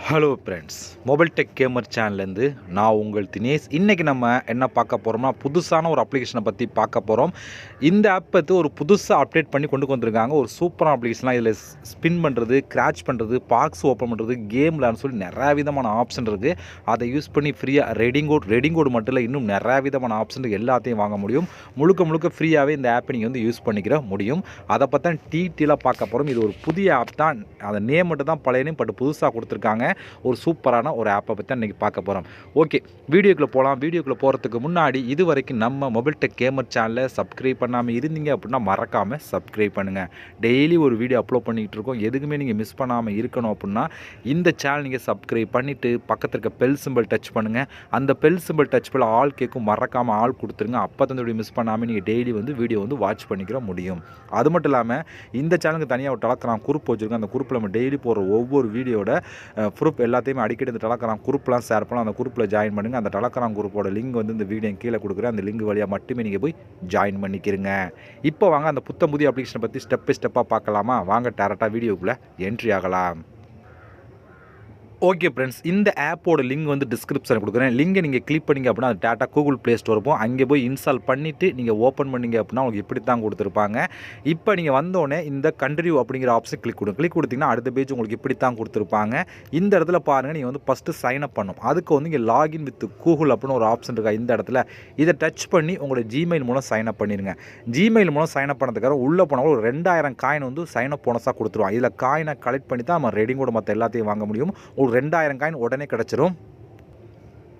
Hello friends, mobile tech gamer சேனல்லேருந்து நான் உங்கள் தினேஷ். இன்றைக்கி நம்ம என்ன பார்க்க போகிறோம்னா, புதுசான ஒரு அப்ளிகேஷனை பற்றி பார்க்க போகிறோம். இந்த ஆப் வந்து ஒரு புதுசாக அப்டேட் பண்ணி கொண்டு வந்திருக்காங்க. ஒரு சூப்பரான அப்ளிகேஷன்லாம் இதில் ஸ்பின் பண்ணுறது, கிராச் பண்ணுறது, பாக்ஸ் ஓப்பன் பண்ணுறது, கேம் விளையாடுன்னு சொல்லி நிறையா விதமான ஆப்ஷன் இருக்குது. அதை யூஸ் பண்ணி ஃப்ரீயாக ரெடிங் கோட் மட்டும் இல்லை, இன்னும் நிறையா விதமான ஆப்ஷன் எல்லாத்தையும் வாங்க முடியும். முழுக்க ஃப்ரீயாகவே இந்த ஆப்பை நீங்கள் வந்து யூஸ் பண்ணிக்கிற முடியும். அதை பற்றி டீட்டெயிலாக பார்க்க போகிறோம். இது ஒரு புதிய ஆப் தான், அந்த நேம் மட்டும் தான் பழைய நேம், பட் புதுசாக கொடுத்துருக்காங்க. ஒரு சூப்பரான ஒரு ஆப்பை பற்றி இன்றைக்கி பார்க்க போகிறோம். ஓகே, வீடியோக்குள்ளே போகலாம். வீடியோக்குள்ளே போகிறதுக்கு முன்னாடி இது வரைக்கும் நம்ம மொபைல் டெக் கேமர் சேனலை சப்ஸ்கிரைப் பண்ணாமல் இருந்தீங்க அப்படின்னா மறக்காமல் சப்ஸ்கிரைப் பண்ணுங்கள். டெய்லி ஒரு வீடியோ அப்லோட் பண்ணிக்கிட்டு இருக்கோம். எதுக்குமே நீங்கள் மிஸ் பண்ணாமல் இருக்கணும் அப்படின்னா இந்த சேனல் நீங்கள் சப்ஸ்கிரைப் பண்ணிவிட்டு பக்கத்தில் இருக்க பெல் சிம்பிள் டச் பண்ணுங்கள். அந்த பெல் சிம்பிள் டச் பண்ண ஆல் கேட்கும், மறக்காமல் ஆல் கொடுத்துருங்க. அப்போ தான் வீடியோ மிஸ் பண்ணாமல் நீங்கள் டெய்லி வந்து வீடியோ வந்து வாட்ச் பண்ணிக்கிற முடியும். அது மட்டும் இல்லாமல் இந்த சேனலுக்கு தனியாக ஒரு டெலகிராம் குரூப் வச்சுருக்கோம். அந்த குரூப்பில் நம்ம டெய்லி போகிற ஒவ்வொரு வீடியோட ப்ரூஃப் எல்லாத்தையுமே அடிக்கடி இந்த டெலகிராம் குரூப்லாம் ஷேர் பண்ணலாம். அந்த குரூப்பில் ஜாயின் பண்ணுங்கள். அந்த டெலகிராம் குரூப்போட லிங்க் வந்து இந்த வீடியோ கீழே கொடுக்குறேன். அந்த லிங்க் வழியாக மட்டுமே நீங்கள் போய் ஜாயின் பண்ணிக்கிறீங்க. இப்போ வாங்க அந்த புதிய அப்ளிகேஷனை பற்றி ஸ்டெப் பை ஸ்டெப்பாக பார்க்கலாமா? வாங்க டேரெக்டாக வீடியோக்குள்ளே என்ட்ரி ஆகலாம். ஓகே ஃப்ரெண்ட்ஸ், இந்த ஆப்போட லிங்க் வந்து டிஸ்கிரிப்ஷனில் கொடுக்குறேன். லிங்கை நீங்கள் கிளிக் பண்ணிங்க அப்படின்னா அது டேட்டா கூகுள் ப்ளே ஸ்டோர் இருக்கும். அங்கே போய் இன்ஸ்டால் பண்ணிவிட்டு நீங்கள் ஓப்பன் பண்ணிங்க அப்படின்னா உங்களுக்கு இப்படி தான் கொடுத்துருப்பாங்க. இப்போ நீங்கள் வந்தோடனே இந்த கண்ட்ரிவியூ அப்படிங்கிற ஆப்ஷன் கிளிக் கொடுத்தீங்கன்னா அடுத்த பேஜ் உங்களுக்கு இப்படி தான் கொடுத்துருப்பாங்க. இந்த இடத்துல பாருங்கள், நீங்கள் வந்து ஃபஸ்ட்டு சைன் அப் பண்ணணும். அதுக்கு வந்து இங்கே லாகின் வித் கூகுள் அப்படின்னு ஒரு ஆப்ஷன் இருக்கா. இந்த இடத்துல இதை டச் பண்ணி உங்களோட ஜிமெயில் மூலம் சைன் அப் பண்ணிடுங்க. ஜிமெயில் மூலம் சைன் அப் பண்ணதுக்காக உள்ளே போனால் ஒரு 2000 காயின் வந்து சைன் அப் போனஸாக கொடுத்துருவாங்க. இதில் காயினை கலெக்ட் பண்ணி தான் நம்ம ரெடிங்கோட மற்ற எல்லாத்தையும் வாங்க முடியும். 2000 காயின் உடனே கிடச்சிரும்.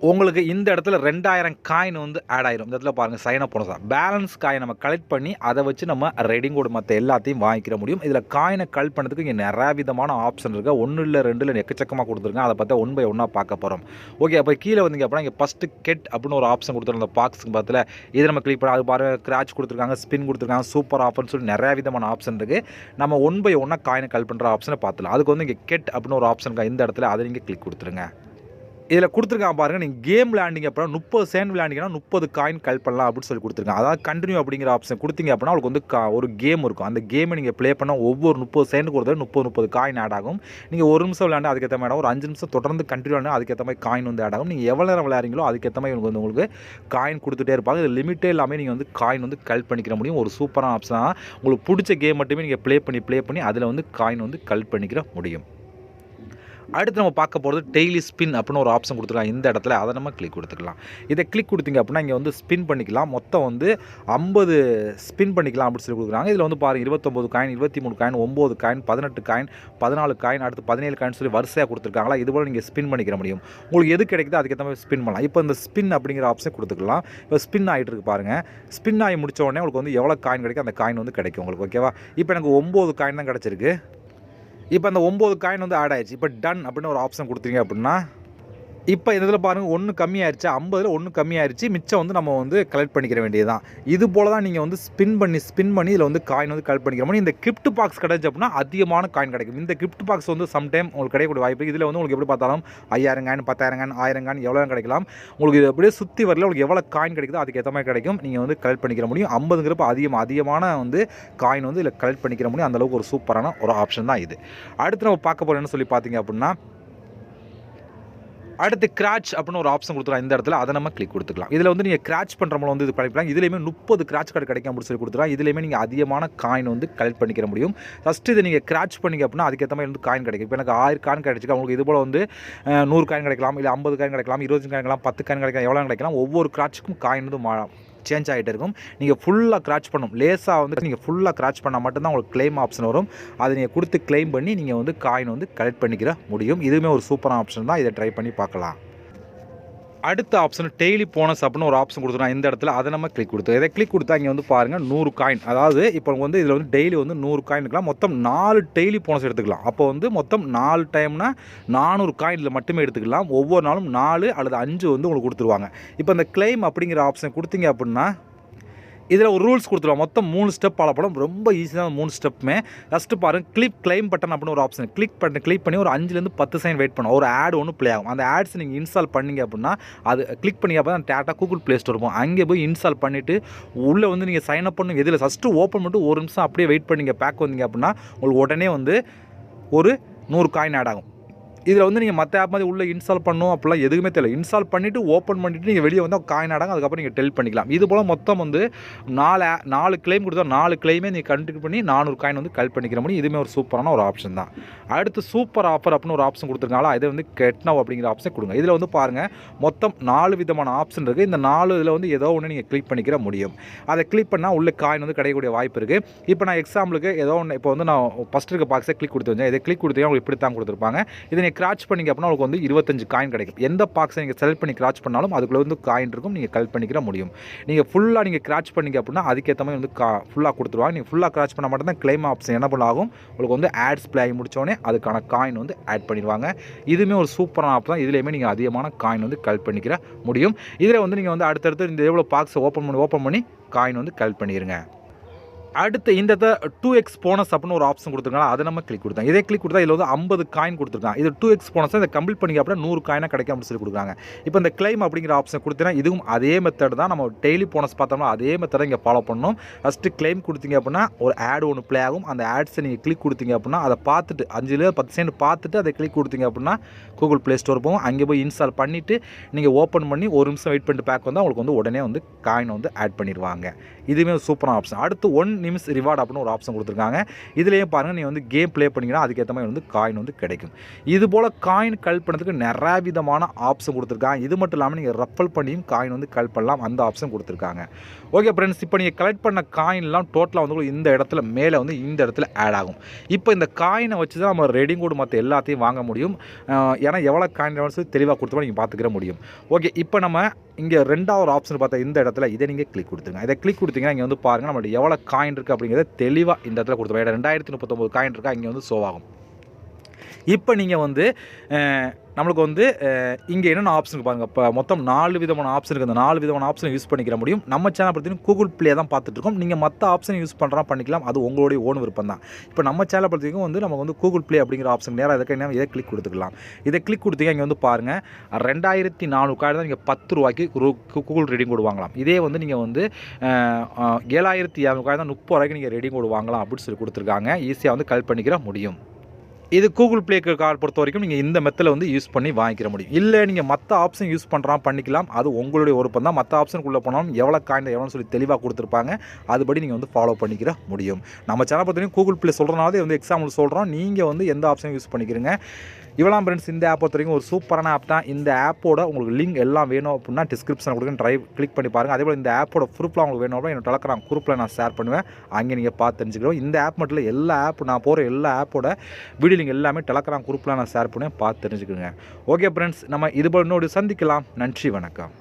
உங்களுக்கு இந்த இடத்துல 2000 காயின் வந்து ஆட் ஆயிரும். இந்த இடத்துல பாருங்கள், சைன் அப் போனஸா பேலன்ஸ் காயின் நம்ம கலெக்ட் பண்ணி அதை வச்சு நம்ம ரெடிங் கோட் மற்ற எல்லாத்தையும் வாங்கிக்கிற முடியும். இதில் காயினை கலெக்ட் பண்ணுறதுக்கு இங்கே நிறைய விதமான ஆப்ஷன் இருக்குது. 1 இல்லை 2 இல்லை எக்கச்சக்கமாக கொடுத்துருங்க. அதை பார்த்தா 1 by 1 பார்க்க போகிறோம். ஓகே, அப்போ கீழே வந்தீங்க அப்படின்னா இங்கே ஃபஸ்ட்டு கெட் அப்படின்னு ஒரு ஆப்ஷன் கொடுத்துருங்க. அந்த பாக்ஸுக்கு பார்த்துல இதை நம்ம கிளிக் பண்ணி அது பாருங்கள், கிராச் கொடுத்துருக்காங்க, ஸ்பின் கொடுத்துருக்காங்க, சூப்பர் ஆஃபர்னு சொல்லி நிறைய விதமான ஆப்ஷன் இருக்குது. நம்ம 1 by 1 காயினை கலெக்ட் பண்ணுற ஆப்ஷனை பார்த்துலாம். அதுக்கு வந்து இங்கே கெட் அப்படின்னு ஒரு ஆப்ஷன் இருக்கா. இந்த இடத்துல அதை நீங்கள் கிளிக் கொடுத்துருங்க. இதில் கொடுத்துருக்காங்க பாருங்கள், நீங்கள் கேம் விளையாண்டிங்க அப்புறம் 30 செகண்ட் விளையாண்டிங்கன்னா 30 காயின் கலெக்ட் பண்ணலாம் அப்படின்னு சொல்லி கொடுத்துருக்காங்க. அதாவது கண்டினியூ அப்படிங்கிற ஆப்ஷன் கொடுத்தீங்க அப்படின்னா உங்களுக்கு வந்து ஒரு கேம் இருக்கும். அந்த கேமை நீங்கள் ப்ளே பண்ணால் ஒவ்வொரு 30 செகண்டுக்கு ஒரு 30 காயின் ஆட் ஆகும். நீங்கள் 1 நிமிஷம் விளையாண்டு அதுக்கேற்ற மாதிரி, ஒரு 5 நிமிஷம் தொடர்ந்து கண்டினியூ விளையாண்டு அதுக்கேற்ற மாதிரி காயின் வந்து ஆட் ஆகும். நீங்கள் எவ்வளோ நேரம் விளையாடுறீங்களோ அதுக்கேற்ற மாதிரி உங்களுக்கு காயின் கொடுத்துட்டே இருப்பாங்க. இது லிமிட்டே இல்லாமல் நீங்கள் வந்து காயின் வந்து கலெக்ட் பண்ணிக்கிற முடியும். ஒரு சூப்பரான ஆப்ஷன் தான். உங்களுக்கு பிடிச்ச கேம் மட்டுமே நீங்கள் ப்ளே பண்ணி அதில் வந்து காயின் வந்து கலெக்ட் பண்ணிக்கிற முடியும். அடுத்து நம்ம பார்க்க போகிறது டெய்லி ஸ்பின் அப்படின்னு ஒரு ஆப்ஷன் கொடுத்துருக்காங்க. இந்த இடத்துல அதை நம்ம கிளிக் கொடுத்துக்கலாம். இதை கிளிக் கொடுத்தீங்க அப்படின்னா இங்கே வந்து ஸ்பின் பண்ணிக்கலாம். மொத்தம் வந்து 50 ஸ்பின் பண்ணிக்கலாம் அப்படின்னு சொல்லி கொடுக்குறாங்க. இதில் வந்து பாருங்கள், 29 coin, 23 coin, 9 coin, 18 coin, 14 coin, அடுத்து 17 காயின் சொல்லி வரிசையாக கொடுத்துருக்காங்களா. இதுபோல் நீங்கள் ஸ்பின் பண்ணிக்கிற முடியும். உங்களுக்கு எது கிடைக்குதோ அதுக்கேற்ற மாதிரி ஸ்பின் பண்ணலாம். இப்போ இந்த ஸ்பின் அப்படிங்கிற ஆப்ஷன் கொடுத்துக்கலாம். இப்போ ஸ்பின் ஆகிட்டு இருக்கு பாருங்கள். ஸ்பின் ஆகி முடிச்ச உடனே உங்களுக்கு வந்து எவ்வளோ காயின் கிடைக்கும், அந்த காயின் வந்து கிடைக்கும் உங்களுக்கு. ஓகேவா? இப்போ எனக்கு 9 காயின் தான் கிடச்சிருக்கு. இப்போ அந்த 9 காயின் வந்து ஆட் ஆயிடுச்சு. இப்போ டன் அப்படின்னு ஒரு ஆப்ஷன் கொடுத்தீங்க அப்படின்னா இப்போ இதில் பாருங்கள், 1 கம்மியாயிருச்சு. 50ல் 1 கம்மியாயிருச்சு. மிச்சம் வந்து நம்ம வந்து கலெக்ட் பண்ணிக்கிற வேண்டியதுதான். இது போல் தான் நீங்கள் வந்து ஸ்பின் பண்ணி இதில் வந்து காயின் வந்து கலெக்ட் பண்ணிக்கிற மாதிரி. இந்த கிஃப்ட் பாக்ஸ் கிடச்சி அப்படின்னா அதிகமான காயின் கிடைக்கும். இந்த கிஃப்ட் பாக்ஸ் வந்து சம்டைம் உங்களுக்கு கிடைக்கக்கூடிய வாய்ப்பு. இதில் வந்து உங்களுக்கு எப்படி பார்த்தாலும் 5000 காயின், 10000 காயின், 1000 காயின் எவ்வளோ கிடைக்கலாம். உங்களுக்கு இது அப்படியே சுற்றி வரல உங்களுக்கு எவ்வளோ காயின் கிடைக்குதோ அதுக்கு ஏற்ற மாதிரி கிடைக்கும். நீங்கள் வந்து கலெக்ட் பண்ணிக்கிற முடியும். 50ங்கிறப்ப அதிகமான வந்து காயின் வந்து இதில் கலெக்ட் பண்ணிக்கிற முடியும். அந்தளவுக்கு ஒரு சூப்பரான ஒரு ஆப்ஷன் தான் இது. அடுத்து நம்ம பார்க்க போகிறோம்னு சொல்லி பார்த்தீங்க அப்படின்னா, அடுத்து கிராச் அப்படின்னு ஒரு ஆப்ஷன் கொடுத்துருக்காங்க. இந்த இடத்துல அதை நம்ம கிளிக் கொடுத்துக்கலாம். இதில் வந்து நீங்கள் கிராச் பண்ணுற மூலம் வந்து இது பண்ணிக்கலாம். இதுலேயுமே 30 கிராச் கார்டு கிடைக்கும் அப்படின்னு சொல்லி கொடுத்துருக்காங்க. இதுலேயுமே நீங்கள் அதிகமான காயின் வந்து கலெக்ட் பண்ணிக்கிற முடியும். ஃபஸ்ட்டு இதை நீங்கள் கிராச் பண்ணிங்க அப்படின்னா அதுக்கேற்ற மாதிரி வந்து காயின் கிடைக்கும். இப்போ எனக்கு 1000 காயின் கிடைச்சிக்கா. உங்களுக்கு இது போல் வந்து 100 காயின் கிடைக்கலாம், இல்லை 50 காயின் கிடைக்கலாம், 20 காயின் கிடைக்கலாம், 10 காயின் கிடைக்கலாம், எவ்வளோ கிடைக்கலாம். ஒவ்வொரு கிராச்சுக்கும் காயின் வந்து சேஞ்ச் ஆகிட்டே இருக்கும். நீங்கள் ஃபுல்லாக கிராச் பண்ணணும். லேஸாக வந்து நீங்கள் ஃபுல்லாக கிராச் பண்ணால் மட்டும்தான் உங்களுக்கு கிளைம் ஆப்ஷன் வரும். அதை நீங்கள் கொடுத்து கிளைம் பண்ணி நீங்கள் வந்து காயின் வந்து கலெக்ட் பண்ணிக்கிற முடியும். இதுவுமே ஒரு சூப்பரான ஆப்ஷன் தான். இதை ட்ரை பண்ணி பார்க்கலாம். அடுத்த ஆப்ஷன் டெய்லி போனஸ் அப்படின்னு ஒரு ஆப்ஷன் கொடுத்துருவோம். இந்த இடத்துல அதை நம்ம கிளிக் கொடுத்தோம். இதை கிளிக் கொடுத்தா இங்கே வந்து பாருங்கள் 100 காயின். அதாவது இப்போ வந்து இதில் வந்து டெய்லி வந்து 100 காயின் இருக்கலாம். மொத்தம் 4 டெய்லி போனஸ் எடுத்துக்கலாம். அப்போ வந்து மொத்தம் 4 டைம்னா 400 காயின் இதில் மட்டுமே எடுத்துக்கலாம். ஒவ்வொரு நாளும் 4 அல்லது 5 வந்து உங்களுக்கு கொடுத்துருவாங்க. இப்போ இந்த கிளைம் அப்படிங்கிற ஆப்ஷன் கொடுத்தீங்க அப்படின்னா இதில் ஒரு ரூல்ஸ் கொடுத்துருவோம். மொத்தம் 3 ஸ்டெப் ஃபாலோ பண்ணணும். ரொம்ப ஈஸியாக 3 ஸ்டெப்புமே. ஃபஸ்ட்டு பாருங்கள், கிளைம் பட்டன் அப்படின்னு ஒரு ஆப்ஷன் கிளிக் பண்ணி ஒரு 5லேருந்து 10 செகண்ட் வெயிட் பண்ணும். ஒரு ஆட் ஒன்று ப்ளே ஆகும். அந்த ஆட்ஸ் நீங்கள் இன்ஸ்டால் பண்ணிங்க அப்படின்னா அது கிளிக் பண்ணி அப்போ தான் டேட்டா கூகுள் ப்ளே ஸ்டோர் இருக்கும். அங்கே போய் இன்ஸ்டால் பண்ணிவிட்டு உள்ளே வந்து நீங்கள் சைன் அப் பண்ணுங்க. இதில் ஃபஸ்ட்டு ஓப்பன் பண்ணிட்டு ஒரு நிமிஷம் அப்படியே வெயிட் பண்ணிங்க பேக் வந்தீங்க அப்படின்னா உங்களுக்கு உடனே வந்து ஒரு 100 காயின் ஆட் ஆகும். இதில் வந்து நீங்கள் மற்ற ஆப் மாதிரி உள்ளே இன்ஸ்டால் பண்ணணும் அப்படிலாம் எதுவுமே தெரியல. இன்ஸ்டால் பண்ணிவிட்டு ஓப்பன் பண்ணிவிட்டு நீங்கள் வெளியே வந்து காயின் ஆடாங்க, அதுக்கப்புறம் நீங்கள் டெலிட் பண்ணிக்கலாம். இது போல் மொத்தம் வந்து 4 கிளைம் கொடுத்தா 4 கிளைமே நீங்கள் கண்டினியூ பண்ணி 400 காயின் வந்து கலெக்ட் பண்ணிக்கிற முடியும். இதுவுமே ஒரு சூப்பரான ஒரு ஆப்ஷன் தான். அடுத்து சூப்பர் ஆஃபர் அப்படின்னு ஒரு ஆப்ஷன் கொடுத்துருக்காங்களா, இதை வந்து கெட் நவ் அப்படிங்கிற ஆப்ஷன் கொடுங்க. இதில் வந்து பாருங்கள் மொத்தம் 4 விதமான ஆப்ஷன் இருக்குது. இந்த 4 இதில் வந்து ஏதோ ஒன்று நீங்கள் கிளிக் பண்ணிக்கிற முடியும். அதை கிளிக் பண்ணால் உள்ள காயின் வந்து கிடைக்கக்கூடிய வாய்ப்பு இருக்குது. இப்போ நான் எக்ஸாம்பிளுக்கு ஏதோ ஒன்று இப்போ வந்து நான் ஃபஸ்ட் இருக்க பாக்ஸை கிளிக் கொடுத்து வந்தேன். இதை கிளிக் கொடுத்தீங்கன்னா உங்களுக்கு இப்படி தான் கொடுத்துருப்பாங்க. இதை நீங்கள் கிராச் பண்ணிங்க அப்படின்னா உங்களுக்கு வந்து 25 காயின் கிடைக்கும். எந்த பாக்ஸை நீங்கள் செலக்ட் பண்ணி கிராச் பண்ணாலும் அதுக்குள்ளே வந்து காயின் இருக்கும், நீங்கள் கலெக்ட் பண்ணிக்கிற முடியும். நீங்கள் ஃபுல்லாக நீங்கள் கிராச் பண்ணிங்க அப்படின்னா அதுக்கேற்ற மாதிரி வந்து ஃபுல்லாக கொடுத்துருவாங்க. நீங்கள் ஃபுல்லாக கிராச் பண்ண மட்டும் தான் கிளைம் ஆப்ஷன் என்ன பண்ணாகும், உங்களுக்கு வந்து ஆட்ஸ் ப்ளே ஆகி முடித்தோடனே அதுக்கான காயின் வந்து ஆட் பண்ணிடுவாங்க. இதுவுமே ஒரு சூப்பரான ஆப் தான். இதுலேயுமே நீங்கள் அதிகமான காயின் வந்து கலெக்ட் பண்ணிக்கிற முடியும். இதில் வந்து நீங்கள் வந்து அடுத்தடுத்து இந்த எவ்வளோ பாக்ஸை ஓப்பன் பண்ணி காயின் வந்து கலெக்ட் பண்ணிடுங்க. அடுத்து இந்த 2x போனஸ் அப்படின்னு ஒரு ஆப்ஷன் கொடுத்துருக்காங்க, அதை நம்ம கிளிக் கொடுத்தோம். இதே கிளிக் கொடுத்தா இதில் வந்து 50 காயின் கொடுத்துருக்காங்க. இது 2x போனஸ் இதை கம்ப்ளீட் பண்ணிக்க அப்படின்னா 100 காயினாக கிடைக்கும் அப்படின்னு சொல்லி கொடுக்குறாங்க. இப்போ இந்த கிளைம் அப்படிங்கிற ஆப்ஷன் கொடுத்தீங்கன்னா இதுவும் அதே மெத்தட் தான். நம்ம டெய்லி போனஸ் பார்த்தோம்னா அதே மெத்தடை இங்கே ஃபாலோ பண்ணணும். ஃபஸ்ட்டு கிளைம் கொடுத்தீங்க அப்படின்னா ஒரு ஆட் ஒன்று ப்ளே ஆகும். அந்த ஆட்ஸை நீங்கள் கிளிக் கொடுத்தீங்க அப்படின்னா அதை பார்த்துட்டு 5-10 செகண்ட் பார்த்துட்டு அதை கிளிக் கொடுத்தீங்க அப்படின்னா கூகுள் ப்ளே ஸ்டோர் போகும். அங்கே போய் இன்ஸ்டால் பண்ணிவிட்டு நீங்கள் ஓப்பன் பண்ணி ஒரு நிமிஷம் வெயிட் பண்ணிட்டு பேக் வந்தால் உங்களுக்கு வந்து உடனே வந்து காயின் வந்து ஆட் பண்ணிடுவாங்க. இதுவுமே ஒரு சூப்பரான ஆப்ஷன். அடுத்து 1 நிமிஷம் ரிவார்டு அப்படின்னு ஒரு ஆப்ஷன் கொடுத்துருக்காங்க. இதுலேயும் பாருங்கள் நீங்கள் வந்து கேம் ப்ளே பண்ணிங்கன்னா அதுக்கேற்ற மாதிரி வந்து காயின் வந்து கிடைக்கும். இது போல் காயின் கலெக்ட் பண்ணுறதுக்கு நிறைய விதமான ஆப்ஷன் கொடுத்துருக்காங்க. இது மட்டும் இல்லாமல் நீங்கள் ரெஃபர் பண்ணியும் காயின் வந்து கலெக்ட் பண்ணலாம், அந்த ஆப்ஷன் கொடுத்துருக்காங்க. ஓகே ஃப்ரெண்ட்ஸ், இப்போ நீங்கள் கலெக்ட் பண்ண காயின்லாம் டோட்டலாக வந்து இந்த இடத்துல மேலே வந்து இந்த இடத்துல ஆட் ஆகும். இப்போ இந்த காயினை வச்சு தான் நம்ம ரெடிங் கோடு மற்ற எல்லாத்தையும் வாங்க முடியும். ஏன்னா எவ்வளோ காயின் தெளிவாக கொடுத்தோம் நீங்கள் பார்த்துக்கிற முடியும். ஓகே, இப்போ நம்ம இங்கே 2வது ஆப்ஷன் பார்த்தா இந்த இடத்துல இதை நீங்கள் கிளிக் கொடுத்துருங்க. இதை கிளிக் கொடுத்தீங்கன்னா இங்கே வந்து பாருங்கள் நம்மளுடைய எவ்வளோ காயின் இருக்குது அப்படிங்கிறத தெளிவாக இந்த இடத்துல கொடுத்துருவோம். 2039 காயின் இருக்கா இங்கே வந்து ஷோ ஆகும். இப்போ நீங்கள் வந்து நம்மளுக்கு வந்து இங்கே என்னென்ன ஆப்ஷன் பாருங்கள். இப்போ மொத்தம் 4 விதமான ஆப்ஷன் இருக்குது. அந்த 4 விதமான ஆப்ஷனை யூஸ் பண்ணிக்கிற முடியும். நம்ம சேனல் பார்த்தீங்கன்னா கூகுள் ப்ளே தான் பார்த்துட்ருக்கோம். நீங்கள் மற்ற ஆப்ஷன் யூஸ் பண்ணுறா பண்ணிக்கலாம், அது உங்களுடைய ஓன் விருப்பம் தான். இப்போ நம்ம சேனல் பார்த்தீங்கன்னா வந்து நம்ம வந்து கூகுள் ப்ளே அப்படிங்கிற ஆப்ஷன் நேராக இதுக்கு என்ன இதை கிளிக் கொடுத்துக்கலாம். இதை கிளிக் கொடுத்தீங்க இங்கே வந்து பாருங்கள் 2400 காயின் தான் நீங்கள் 10 ரூபாய்க்கு கூகுள் ரெடிங் கோடு வாங்கலாம். இதே வந்து நீங்கள் வந்து 7200 காயின் தான் 30 ரூபாய்க்கு நீங்கள் ரெடிங் கோடு வாங்கலாம் அப்படின்னு சொல்லி கொடுத்துருக்காங்க. ஈஸியாக வந்து கலெக்ட் பண்ணிக்கிற முடியும். இது கூகுள் ப்ளே கார்டு பொறுத்த வரைக்கும் நீங்கள் இந்த மெத்தடில் வந்து யூஸ் பண்ணி வாங்கிக்கிற முடியும். இல்லை நீங்கள் மற்ற ஆப்ஷன் யூஸ் பண்ணிக்கலாம், அது உங்களுடைய விருப்பம் தான். மற்ற ஆப்ஷனுக்குள்ளே போனாலும் எவ்வளோ காயின் எவ்வளோன்னு சொல்லி தெளிவாக கொடுத்துருப்பாங்க, அதுபடி நீங்கள் வந்து ஃபாலோ பண்ணிக்கிற முடியும். நம்ம சேனல் பார்த்தீங்கன்னா கூகுள் ப்ளே சொல்கிறனால வந்து எக்ஸாம்பிள் சொல்கிறோம். நீங்கள் வந்து எந்த ஆப்ஷன் யூஸ் பண்ணிக்கிறீங்க. இவ்வளோ ஃப்ரெண்ட்ஸ், இந்த ஆப் பொறுத்த வரைக்கும் ஒரு சூப்பரான ஆப் தான். இந்த ஆப்போட உங்களுக்கு லிங்க் எல்லாம் வேணும் அப்படின்னா டிஸ்கிரிப்ஷன் கொடுக்க கிளிக் பண்ணி பாருங்கள். அதே போல் இந்த ஆப்போட ப்ரூஃப்லாம் உங்களுக்கு வேணும் அப்படின்னா என்னோட டெலகிராம் குரூப்பில் நான் ஷேர் பண்ணுவேன். அங்கே நீங்கள் பார்த்து தெரிஞ்சுக்கிறோம். இந்த ஆப் மட்டும் இல்லை, எல்லா ஆப் நான் போகிற எல்லா ஆப்போட வீடியோ லிங்க் எல்லாமே டெலகிராம் குரூப்பில் நான் ஷேர் பண்ணுவேன், பார்த்து தெரிஞ்சுக்கோங்க. ஓகே ஃப்ரெண்ட்ஸ், நம்ம இது போல் இன்னொரு சந்திக்கலாம். நன்றி, வணக்கம்.